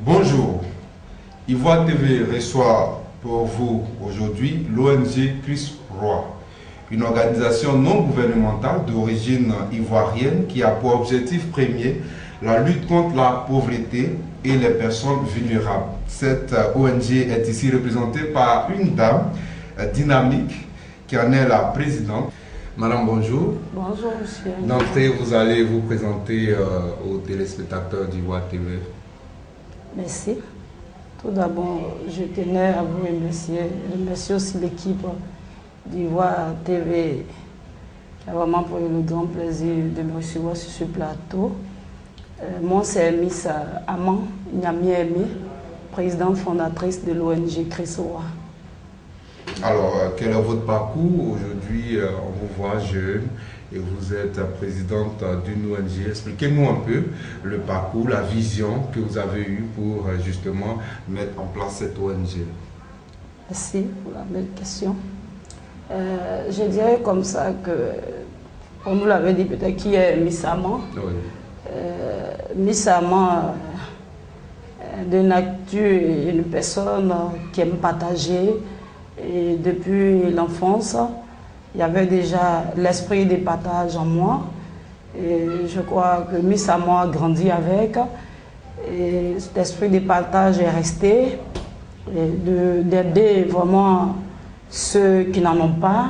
Bonjour, Ivoire TV reçoit pour vous aujourd'hui l'ONG Chris Roy, une organisation non gouvernementale d'origine ivoirienne qui a pour objectif premier la lutte contre la pauvreté et les personnes vulnérables. Cette ONG est ici représentée par une dame dynamique qui en est la présidente. Madame, bonjour. Bonjour, monsieur. D'entrée, vous allez vous présenter aux téléspectateurs d'Ivoire TV. Merci. Tout d'abord, je tenais à vous remercier aussi l'équipe d'Ivoire TV qui a vraiment pris le grand plaisir de me recevoir sur ce plateau. Moi, c'est Miss Aman Nyami Aimé, présidente fondatrice de l'ONG Chris Roy. Alors, quel est votre parcours? Aujourd'hui, on vous voit jeune et vous êtes présidente d'une ONG. Expliquez-nous un peu le parcours, la vision que vous avez eue pour justement mettre en place cette ONG. Merci pour la belle question. Je dirais comme ça que, comme vous l'avez dit, peut-être qui est Miss Aman. Oui. Miss Aman, de nature, une personne qui aime partager. Et depuis l'enfance, il y avait déjà l'esprit de partage en moi. Et je crois que Miss Aman a grandi avec. Et cet esprit de partage est resté. D'aider vraiment ceux qui n'en ont pas.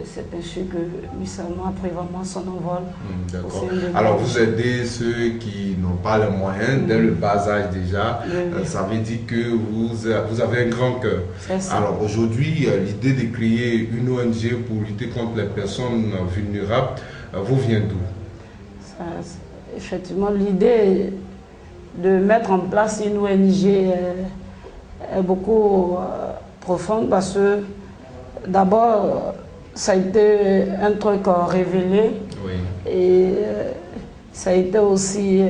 C'est ainsi que Miss Aman a pris vraiment son envol. D'accord. Alors vous aidez ceux qui n'ont pas les moyens dès le bas âge déjà. Ça veut dire que vous avez un grand cœur. Alors aujourd'hui, l'idée de créer une ONG pour lutter contre les personnes vulnérables vous vient d'où? Effectivement, l'idée de mettre en place une ONG est beaucoup profonde parce que d'abord, ça a été un truc révélé. Oui. Et ça a été aussi,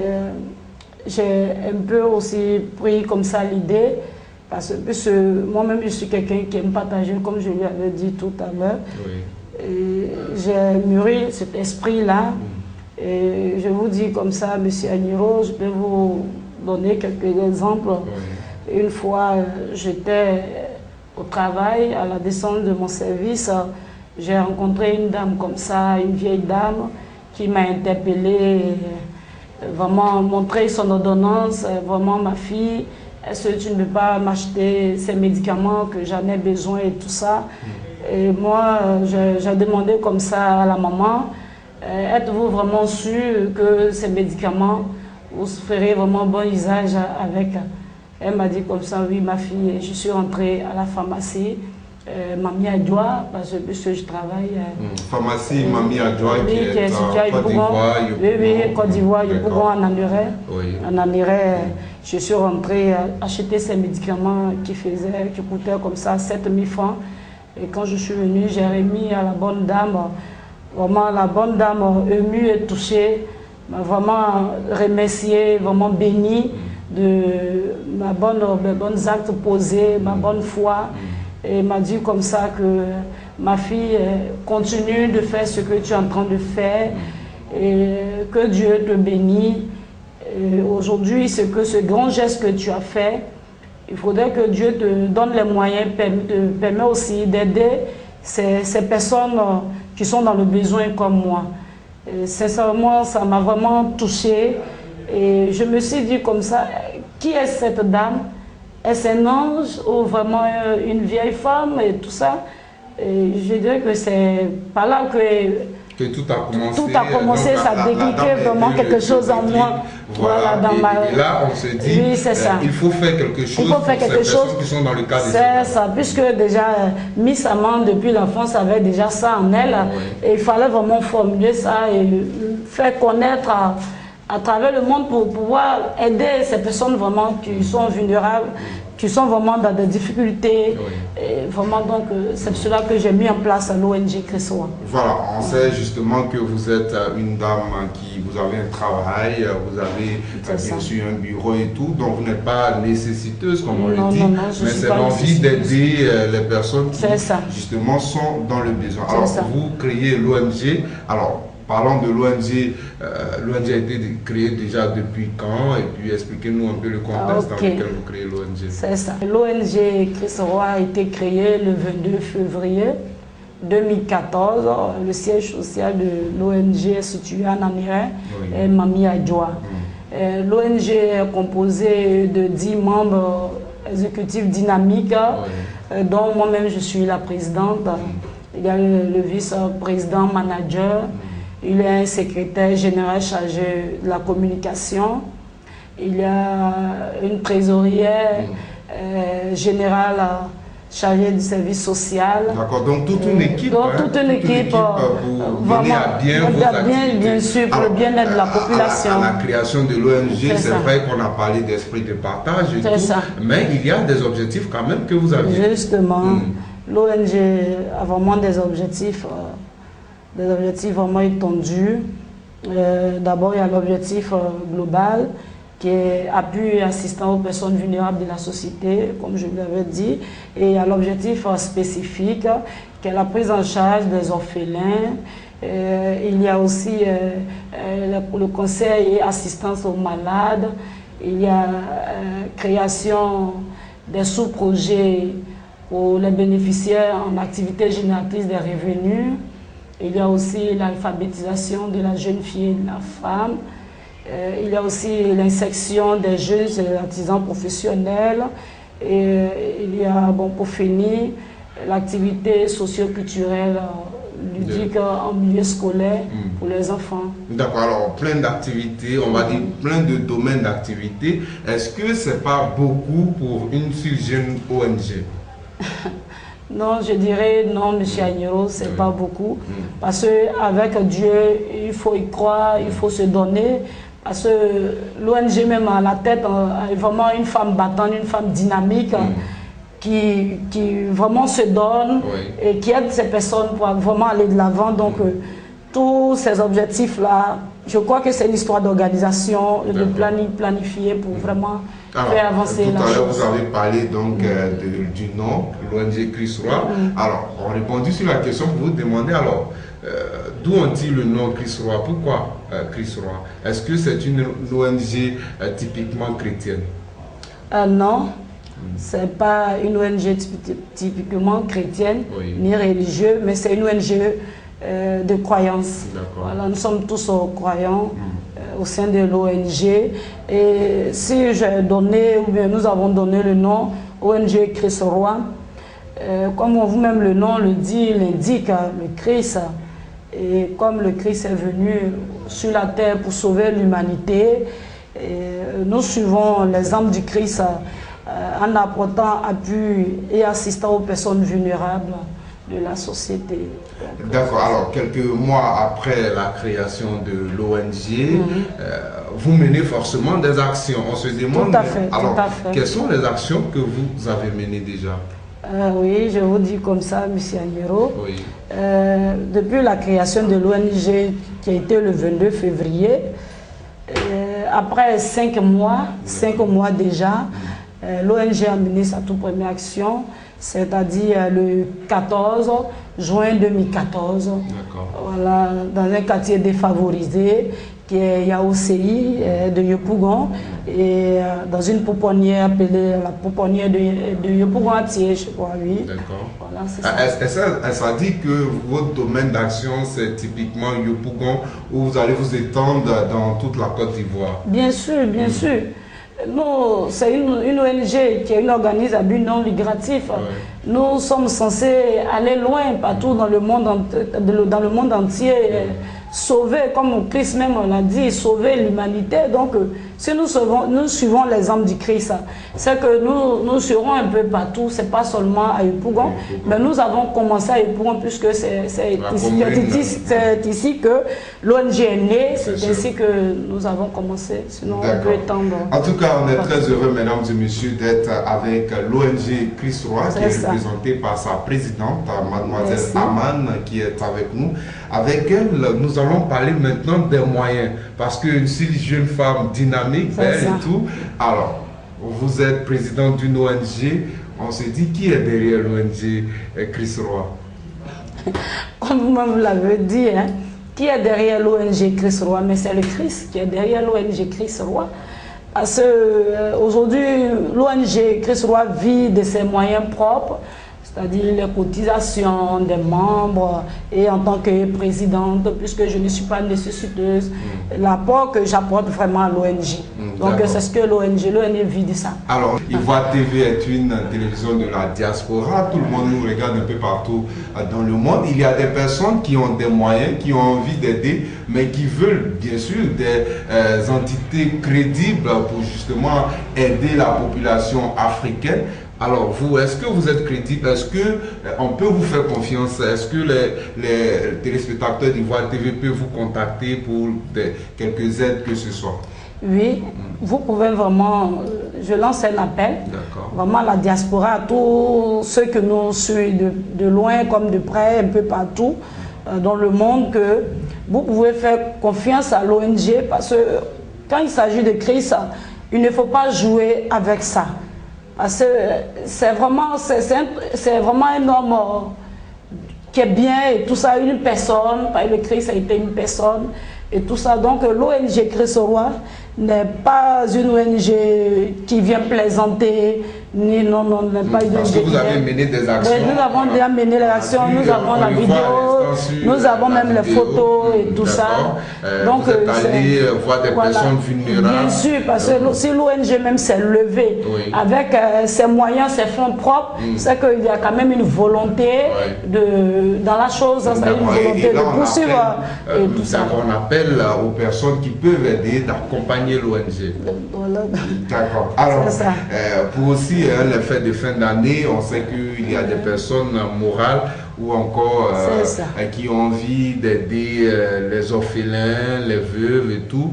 j'ai un peu aussi pris comme ça l'idée, parce que moi-même je suis quelqu'un qui aime partager, comme je lui avais dit tout à l'heure. Oui. J'ai mûri cet esprit-là. Et je vous dis comme ça, monsieur Agniro, je peux vous donner quelques exemples. Oui. Une fois, j'étais au travail, à la descente de mon service, j'ai rencontré une dame comme ça, une vieille dame qui m'a interpellée, vraiment montré son ordonnance, vraiment ma fille, est-ce que tu ne peux pas m'acheter ces médicaments que j'en ai besoin et tout ça. Et moi, j'ai demandé comme ça à la maman, êtes-vous vraiment sûr que ces médicaments, vous ferez vraiment bon usage avec? Elle m'a dit comme ça, oui ma fille, je suis rentrée à la pharmacie. Mamie Adjoa, parce que je travaille. Pharmacie Mamie Adjoa qui est en Côte d'Ivoire. Oui, Côte d'Ivoire, Yopougon en Aniret. Oui. En Aniret, je suis rentrée acheter ces médicaments qui coûtaient comme ça 7000 francs. Et quand je suis venue, j'ai remis à la bonne dame, vraiment la bonne dame émue et touchée, m'a vraiment remercié, vraiment bénie de ma bonnes actes posés, ma bonne foi. Et m'a dit comme ça que ma fille continue de faire ce que tu es en train de faire et que Dieu te bénisse. Aujourd'hui, c'est que ce grand geste que tu as fait, il faudrait que Dieu te donne les moyens, te permet aussi d'aider ces personnes qui sont dans le besoin comme moi. Et sincèrement, ça m'a vraiment touchée et je me suis dit comme ça, qui est cette dame? Est-ce un ange ou vraiment une vieille femme et tout ça? Et je dirais que c'est par là que tout a commencé. Tout a commencé, ça a décliqué vraiment quelque chose en moi. Voilà, et là, on se dit, oui, ça. Il faut faire quelque chose pour ces personnes qui sont dans le cadre de c'est ça, puisque déjà, Miss Aman, depuis l'enfance, avait déjà ça en elle. Oui. Et il fallait vraiment formuler ça et faire connaître à travers le monde pour pouvoir aider ces personnes vraiment qui sont vulnérables, qui sont vraiment dans des difficultés. Oui. Et vraiment, donc, c'est cela que j'ai mis en place à l'ONG Chris Roy. Voilà, on sait justement que vous êtes une dame vous avez un travail, vous avez bien sûr un bureau et tout, donc vous n'êtes pas nécessiteuse, comme on le dit, mais c'est l'envie d'aider les personnes qui, justement, sont dans le besoin. Alors, vous créez l'ONG, alors, parlons de l'ONG. L'ONG a été créée déjà depuis quand? Et puis expliquez-nous un peu le contexte dans lequel vous créez l'ONG. C'est ça. L'ONG Chris Roy a été créée le 22 février 2014. Le siège social de l'ONG est situé à Naniré et Mami Adjoa. L'ONG est composée de 10 membres exécutifs dynamiques, dont moi-même je suis la présidente. Il y a le vice-président manager, il y a un secrétaire général chargé de la communication, il y a une trésorière générale chargée du service social. D'accord, donc toute une équipe. Donc toute une équipe, vous menez à bien vos activités. Bien sûr, pour le bien-être de la population. À la création de l'ONG, c'est vrai qu'on a parlé d'esprit de partage et tout, mais il y a des objectifs quand même que vous avez. Justement, l'ONG a vraiment des objectifs vraiment étendus. D'abord, il y a l'objectif global, qui est appui et assistant aux personnes vulnérables de la société, comme je l'avais dit. Et il y a l'objectif spécifique, qui est la prise en charge des orphelins. Il y a aussi le conseil et assistance aux malades. Il y a création des sous-projets pour les bénéficiaires en activité génératrice des revenus. Il y a aussi l'alphabétisation de la jeune fille et de la femme. Il y a aussi l'insertion des jeunes artisans professionnels. Et il y a, pour finir, l'activité socio-culturelle ludique en milieu scolaire pour les enfants. D'accord, alors plein d'activités, on va dire plein de domaines d'activités. Est-ce que ce n'est pas beaucoup pour une si jeune ONG? Non, je dirais non, M. Agnero, ce n'est pas beaucoup. Parce qu'avec Dieu, il faut y croire, il faut se donner. Parce que l'ONG même à la tête est vraiment une femme battante, une femme dynamique qui vraiment se donne et qui aide ces personnes pour vraiment aller de l'avant. Donc tous ces objectifs-là, je crois que c'est une histoire d'organisation, de planifier pour vraiment faire avancer la chose. Tout à l'heure, vous avez parlé donc du nom, l'ONG Chris Roy. Alors, on a répondu sur la question pour vous demander alors, d'où ont-ils le nom Chris Roy? Pourquoi Chris Roy? Est-ce que c'est une ONG typiquement chrétienne? Non, ce n'est pas une ONG typiquement chrétienne ni religieuse, mais c'est une ONG de croyance. Voilà, nous sommes tous croyants au sein de l'ONG. Et si j'ai donné, ou bien nous avons donné le nom ONG Chris Roy, comme vous-même le nom le dit, l'indique, le Christ. Et comme le Christ est venu sur la terre pour sauver l'humanité, nous suivons l'exemple du Christ en apportant appui et assistant aux personnes vulnérables de la société. D'accord, alors quelques mois après la création de l'ONG, vous menez forcément des actions. On se demande, tout à fait. Quelles sont les actions que vous avez menées déjà? Oui, je vous dis comme ça, M. Agnero. Depuis la création de l'ONG qui a été le 22 février, après 5 mois déjà, l'ONG a mené sa toute première action, c'est-à-dire le 14 juin 2014, voilà, dans un quartier défavorisé qui est Yaoséi de Yopougon, et dans une pouponnière appelée la pouponnière de Yopougon-Atier, je crois, oui. D'accord. Voilà, c'est ça. Ça dit que votre domaine d'action, c'est typiquement Yopougon, où vous allez vous étendre dans toute la Côte d'Ivoire? Bien sûr, bien sûr. Nous, c'est une ONG qui est une organisme à but non lucratif. Nous sommes censés aller loin partout dans le monde entier, sauver, comme Christ même l'a dit, sauver l'humanité. Donc, si nous suivons l'exemple du Christ, c'est que nous serons un peu partout, c'est pas seulement à Yopougon, mais nous avons commencé à Yopougon puisque c'est ici que l'ONG est née, c'est ainsi que nous avons commencé, sinon on peut étendre. En tout cas, on est très heureux, mesdames et messieurs, d'être avec l'ONG Chris Roy, qui est représentée par sa présidente, mademoiselle Aman, qui est avec nous. Avec elle, nous allons parler maintenant des moyens, parce qu'une si jeune femme dynamique, belle et tout, alors, vous êtes présidente d'une ONG, on se dit qui est derrière l'ONG Chris Roy? Comme vous l'avez dit, hein, qui est derrière l'ONG Christ Roi? Mais c'est le Christ qui est derrière l'ONG Christ Roi. Parce qu'aujourd'hui, l'ONG Christ Roi vit de ses moyens propres, c'est-à-dire les cotisations des membres, et en tant que présidente, puisque je ne suis pas nécessiteuse, l'apport que j'apporte vraiment à l'ONG. Donc c'est ce que l'ONG vit de ça. Alors, Ivoire TV est une télévision de la diaspora, tout le monde nous regarde un peu partout dans le monde. Il y a des personnes qui ont des moyens, qui ont envie d'aider, mais qui veulent bien sûr des entités crédibles pour justement aider la population africaine. Alors vous, est-ce que vous êtes crédible? Est-ce qu'on peut vous faire confiance? Est-ce que les téléspectateurs d'Ivoire TV peuvent vous contacter pour quelques aides que ce soit? Oui, vous pouvez vraiment, je lance un appel, vraiment à la diaspora, à tous ceux que nous suivent de loin comme de près, un peu partout dans le monde, que vous pouvez faire confiance à l'ONG, parce que quand il s'agit de crise, il ne faut pas jouer avec ça. Parce que c'est vraiment un homme qui est bien et tout ça, une personne, le Christ a été une personne et tout ça. Donc l'ONG Christ Roi n'est pas une ONG qui vient plaisanter, ni non, n'est pas une ONG. Parce que vous avez mené des actions. Nous avons déjà mené les actions, nous avons la vidéo, nous avons même les photos et tout ça. Donc vous êtes allé voir des personnes vulnérables. Bien sûr, parce que si l'ONG même s'est levée avec ses moyens, ses fonds propres, c'est qu'il y a quand même une volonté dans la chose, une volonté de poursuivre et tout ça. On appelle aux personnes qui peuvent aider d'accompagner l'ONG. D'accord. Alors, pour aussi les fêtes de fin d'année, on sait qu'il y a des personnes morales ou encore qui ont envie d'aider les orphelins, les veuves et tout,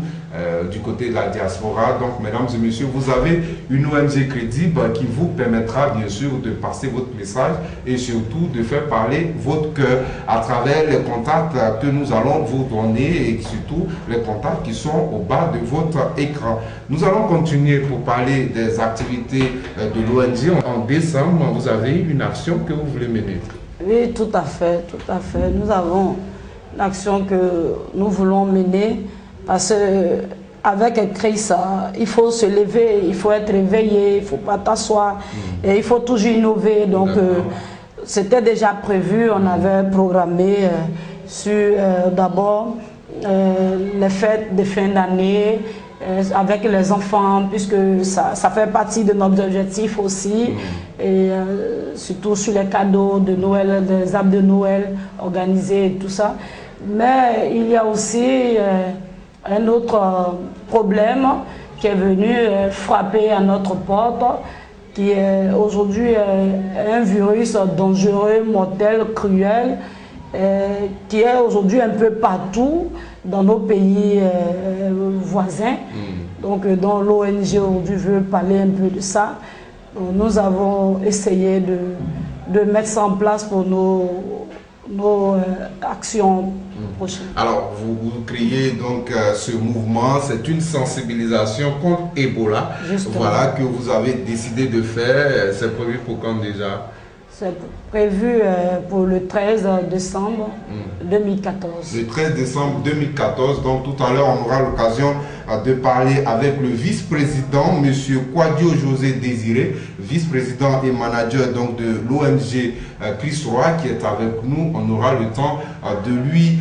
du côté de la diaspora. Donc, mesdames et messieurs, vous avez une ONG crédible qui vous permettra bien sûr de passer votre message et surtout de faire parler votre cœur à travers les contacts que nous allons vous donner et surtout les contacts qui sont au bas de votre écran. Nous allons continuer pour parler des activités de l'ONG. En décembre, vous avez une action que vous voulez mener. Oui, tout à fait, tout à fait. Nous avons l'action que nous voulons mener parce qu'avec Christ, il faut se lever, il faut être réveillé, il ne faut pas t'asseoir et il faut toujours innover. Donc, c'était déjà prévu, on avait programmé sur d'abord les fêtes de fin d'année, avec les enfants, puisque ça fait partie de nos objectifs aussi, et surtout sur les cadeaux de Noël, des arbres de Noël organisés et tout ça. Mais il y a aussi un autre problème qui est venu frapper à notre porte, qui est aujourd'hui un virus dangereux, mortel, cruel, qui est aujourd'hui un peu partout dans nos pays voisins. Donc, dont l'ONG aujourd'hui veut parler un peu de ça. Donc, nous avons essayé de mettre ça en place pour nos actions prochaines. Alors, vous créez donc ce mouvement, c'est une sensibilisation contre Ebola. Justement. Voilà, que vous avez décidé de faire. C'est prévu pour quand déjà? C'est prévu pour le 13 décembre 2014. Le 13 décembre 2014, donc tout à l'heure on aura l'occasion de parler avec le vice-président, M. Kwadio José Désiré, vice-président et manager donc, de l'ONG Christ Roi qui est avec nous. On aura le temps de lui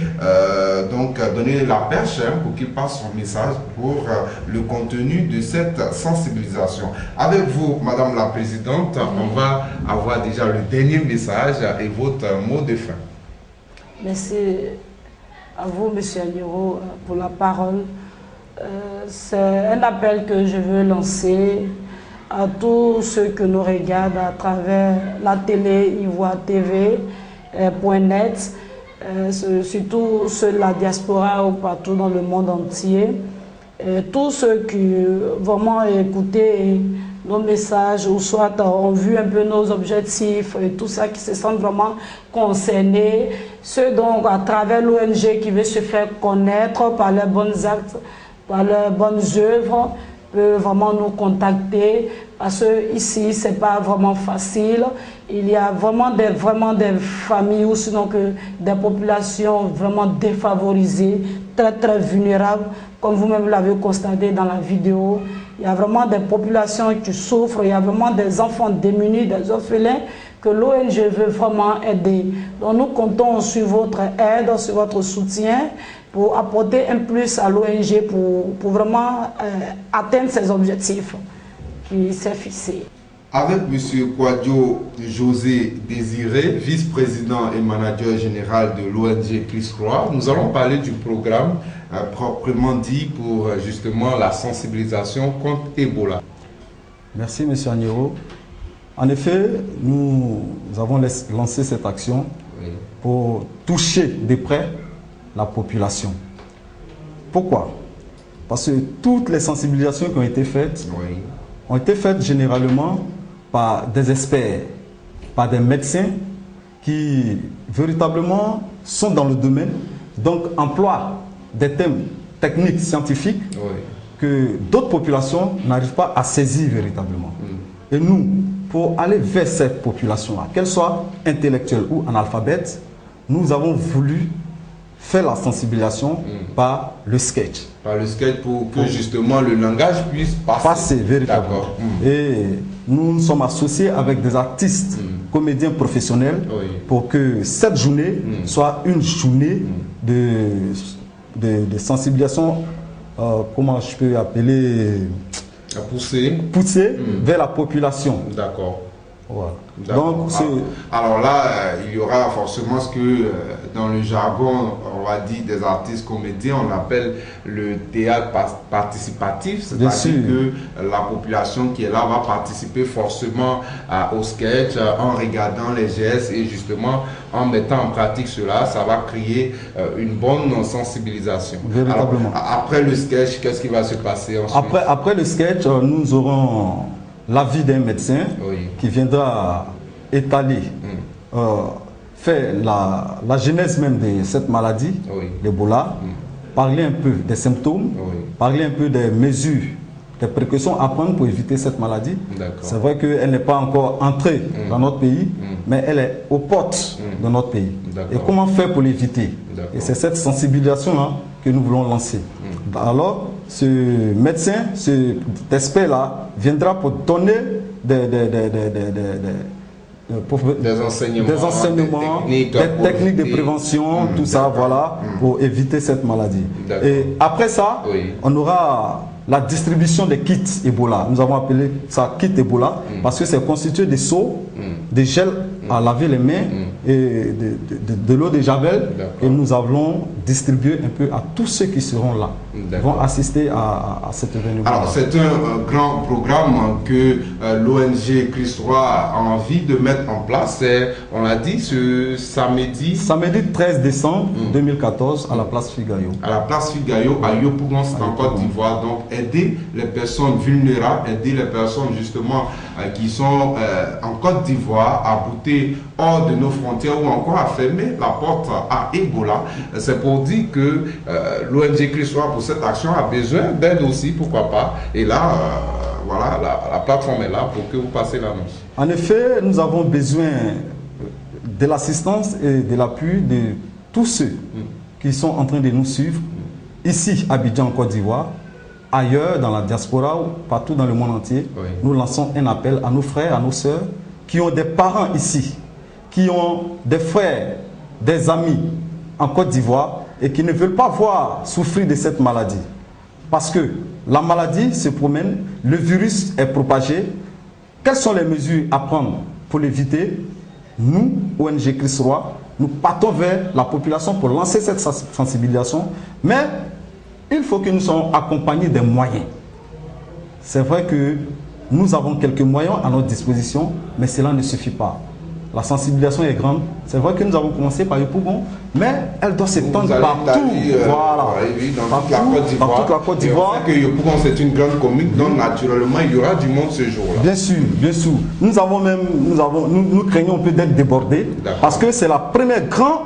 donc, donner la perche pour qu'il passe son message pour le contenu de cette sensibilisation. Avec vous, Madame la Présidente, on va avoir déjà le dernier message et votre mot de fin. Merci à vous, M. Agnero, pour la parole. C'est un appel que je veux lancer à tous ceux que nous regardent à travers la télé, Ivoire TV.net, surtout ceux de la diaspora ou partout dans le monde entier. Tous ceux qui vraiment écouté nos messages ou soit ont vu un peu nos objectifs et tout ça, qui se sentent vraiment concernés. Ceux donc à travers l'ONG qui veut se faire connaître par leurs bons actes, par leurs bonnes œuvres, peut vraiment nous contacter parce que ici c'est pas vraiment facile. Il y a vraiment des familles ou sinon que des populations vraiment défavorisées, très vulnérables, comme vous-même l'avez constaté dans la vidéo. Il y a vraiment des populations qui souffrent, il y a vraiment des enfants démunis, des orphelins que l'ONG veut vraiment aider. Donc nous comptons sur votre aide, sur votre soutien pour apporter un plus à l'ONG pour vraiment atteindre ses objectifs qui s'est fixé. Avec M. Kouadio José Désiré, vice-président et manager général de l'ONG Christ Roi, nous allons parler du programme proprement dit pour justement la sensibilisation contre Ebola. Merci M. Agnero. En effet, nous avons lancé cette action pour toucher de près la population. Pourquoi? Parce que toutes les sensibilisations qui ont été faites généralement par des experts, par des médecins qui véritablement sont dans le domaine, donc emploient des thèmes techniques, scientifiques que d'autres populations n'arrivent pas à saisir véritablement. Et nous, pour aller vers cette population-là, qu'elle soit intellectuelle ou analphabète, nous avons voulu faire la sensibilisation par le sketch. Par le sketch pour que justement le langage puisse passer. Véritablement. Et nous sommes associés avec des artistes, comédiens professionnels pour que cette journée soit une journée de sensibilisation, comment je peux appeler, poussée vers la population. D'accord. Voilà. Donc, alors là, il y aura forcément ce que dans le jargon, on va dire des artistes comédiens, on appelle le théâtre participatif, c'est-à-dire que la population qui est là va participer forcément au sketch en regardant les gestes et justement en mettant en pratique cela, ça va créer une bonne sensibilisation. Véritablement. Alors, après le sketch, qu'est-ce qui va se passer ensuite? Après le sketch, nous aurons l'avis d'un médecin qui viendra étaler, faire la genèse même de cette maladie, l'Ebola, parler un peu des symptômes, parler un peu des mesures, des précautions à prendre pour éviter cette maladie. C'est vrai qu'elle n'est pas encore entrée dans notre pays, mais elle est aux portes de notre pays. Et comment faire pour l'éviter? Et c'est cette sensibilisation-là que nous voulons lancer. Alors, ce médecin, cet expert-là, viendra pour donner des enseignements, des techniques de prévention, tout ça, voilà, pour éviter cette maladie. Et après ça, on aura la distribution des kits Ebola. Nous avons appelé ça kit Ebola parce que c'est constitué de seaux, de gel à laver les mains et de l'eau de javel. Et nous allons distribuer un peu à tous ceux qui seront là, vont assister à cet événement. Alors c'est un grand programme que l'ONG Christ Roi a envie de mettre en place. On l'a dit ce samedi. Samedi 13 décembre 2014 à la place Figayo. À la place Figayo à Yopougon, c'est en Côte d'Ivoire. Donc aider les personnes vulnérables, aider les personnes justement qui sont en Côte d'Ivoire à bouter hors de nos frontières ou encore à fermer la porte à Ebola. C'est pour dire que l'ONG Christ Roi pour cette action a besoin d'aide aussi, pourquoi pas. Et là, voilà, la plateforme est là pour que vous passiez l'annonce. En effet, nous avons besoin de l'assistance et de l'appui de tous ceux qui sont en train de nous suivre, ici à Abidjan, en Côte d'Ivoire, ailleurs dans la diaspora ou partout dans le monde entier. Nous lançons un appel à nos frères, à nos sœurs qui ont des parents ici, qui ont des frères, des amis en Côte d'Ivoire et qui ne veulent pas voir souffrir de cette maladie. Parce que la maladie se promène, le virus est propagé. Quelles sont les mesures à prendre pour l'éviter? Nous, ONG Christ Roi, nous partons vers la population pour lancer cette sensibilisation, mais il faut que nous soyons accompagnés des moyens. C'est vrai que nous avons quelques moyens à notre disposition, mais cela ne suffit pas. La sensibilisation est grande. C'est vrai que nous avons commencé par Yopougon, mais elle doit s'étendre partout. Voilà. Dans toute la Côte d'Ivoire. On sait que Yopougon, c'est une grande commune, donc naturellement, il y aura du monde ce jour-là. Bien sûr, bien sûr. Nous craignons peut-être déborder, parce que c'est la première grande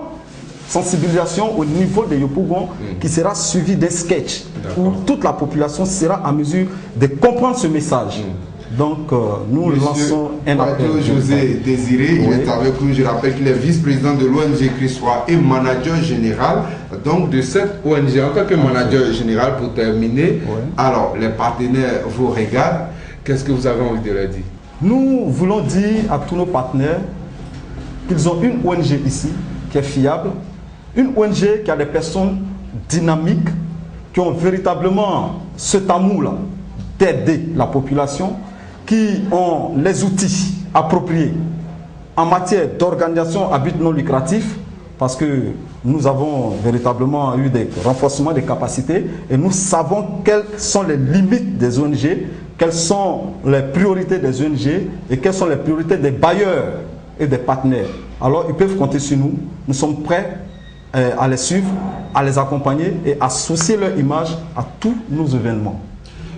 sensibilisation au niveau des Yopougon qui sera suivi d'un sketch où toute la population sera à mesure de comprendre ce message. Donc, nous lançons un appel. José Désiré, il est avec nous. Je rappelle qu'il est vice-président de l'ONG Christ Roi et manager général donc de cette ONG. En tant que manager général, pour terminer, alors les partenaires vous regardent. Qu'est-ce que vous avez envie de leur dire? Nous voulons dire à tous nos partenaires qu'ils ont une ONG ici qui est fiable, une ONG qui a des personnes dynamiques, qui ont véritablement cet amour-là d'aider la population, qui ont les outils appropriés en matière d'organisation à but non lucratif, parce que nous avons véritablement eu des renforcements des capacités et nous savons quelles sont les limites des ONG, quelles sont les priorités des ONG et quelles sont les priorités des bailleurs et des partenaires. Alors ils peuvent compter sur nous, nous sommes prêts à les suivre, à les accompagner et associer leur image à tous nos événements.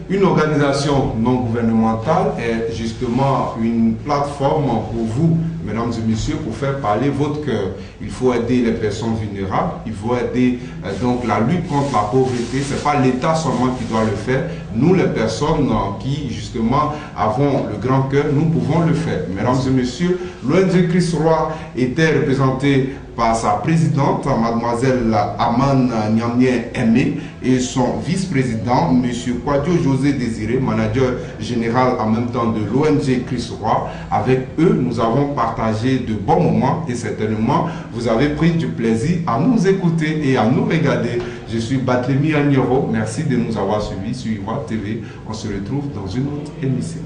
Une organisation non gouvernementale est justement une plateforme pour vous, mesdames et messieurs, pour faire parler votre cœur. Il faut aider les personnes vulnérables, il faut aider donc la lutte contre la pauvreté. Ce n'est pas l'État seulement qui doit le faire. Nous, les personnes qui justement avons le grand cœur, nous pouvons le faire. Mesdames et messieurs, l'ONG Christ Roi était représentée par sa présidente, mademoiselle Aman Niamien Aimé, et son vice-président, M. Kwadjo José Désiré, manager général en même temps de l'ONG Christ Roi. Avec eux, nous avons partagé de bons moments et certainement, vous avez pris du plaisir à nous écouter et à nous regarder. Je suis Batlemi Agnero. Merci de nous avoir suivis sur Ivoire TV. On se retrouve dans une autre émission.